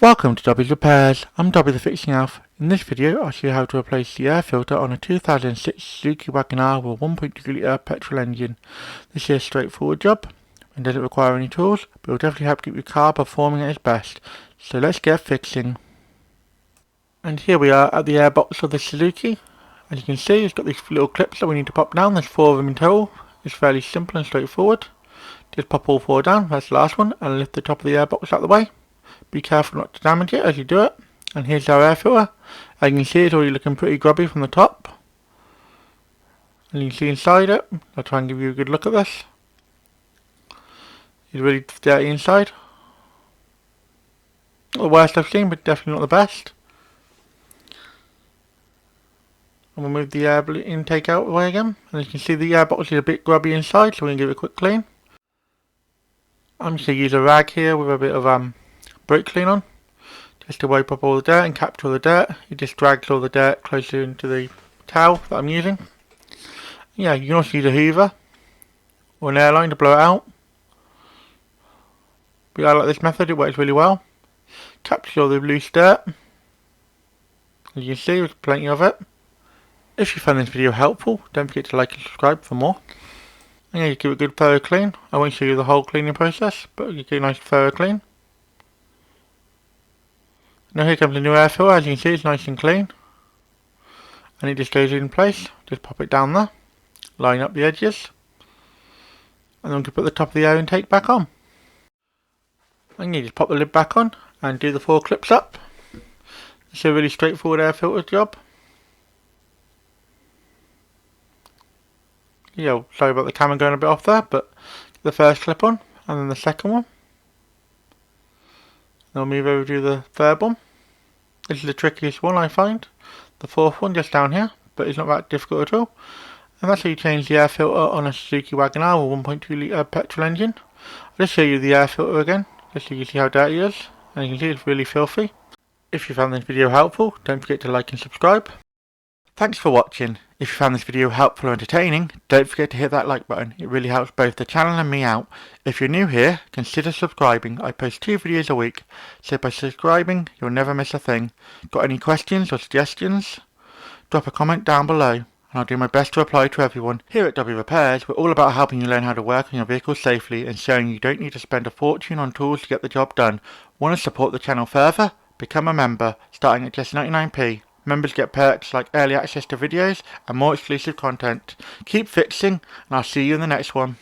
Welcome to Dobby's Repairs. I'm Dobby the Fixing Elf. In this video I'll show you how to replace the air filter on a 2006 Suzuki Wagon R with a 1.2 litre petrol engine. This is a straightforward job and doesn't require any tools, but it will definitely help keep your car performing at its best. So let's get fixing. And here we are at the airbox of the Suzuki. As you can see, it's got these little clips that we need to pop down. There's 4 of them in total. It's fairly simple and straightforward. Just pop all 4 down, that's the last one, and lift the top of the airbox out of the way. Be careful not to damage it as you do it. And here's our air filter. As you can see, it's already looking pretty grubby from the top. And you can see inside it. I'll try and give you a good look at this. It's really dirty inside. Not the worst I've seen, but definitely not the best. And we'll move the air intake out of the way again. And as you can see, the airbox is a bit grubby inside, so we're going to give it a quick clean. I'm just going to use a rag here with a bit of brake clean on, just to wipe up all the dirt and capture all the dirt. It just drags all the dirt closer into the towel that I'm using. Yeah, you can also use a hoover or an airline to blow it out. But I like this method, it works really well. Captures all the loose dirt. As you can see, there's plenty of it. If you found this video helpful, don't forget to like and subscribe for more. And yeah, you give it a good thorough clean. I won't show you the whole cleaning process, but you get a nice thorough clean. Now here comes the new air filter. As you can see, it's nice and clean. And it just goes in place. Just pop it down there. Line up the edges. And then we can put the top of the air intake back on. And you just pop the lid back on and do the 4 clips up. It's a really straightforward air filter job. Yeah, sorry about the camera going a bit off there, but the first clip on and then the second one. Then we'll move over to the third one. This is the trickiest one I find. The 4th one just down here, but it's not that difficult at all. And that's how you change the air filter on a Suzuki Wagon R with 1.2 litre petrol engine. I'll just show you the air filter again, just so you can see how dirty it is. And you can see it's really filthy. If you found this video helpful, don't forget to like and subscribe. Thanks for watching. If you found this video helpful or entertaining, don't forget to hit that like button. It really helps both the channel and me out. If you're new here, consider subscribing. I post 2 videos a week, so by subscribing, you'll never miss a thing. Got any questions or suggestions? Drop a comment down below, and I'll do my best to reply to everyone. Here at Dobby Repairs, we're all about helping you learn how to work on your vehicle safely and showing you don't need to spend a fortune on tools to get the job done. Want to support the channel further? Become a member, starting at just 99p. Members get perks like early access to videos and more exclusive content. Keep fixing, and I'll see you in the next one.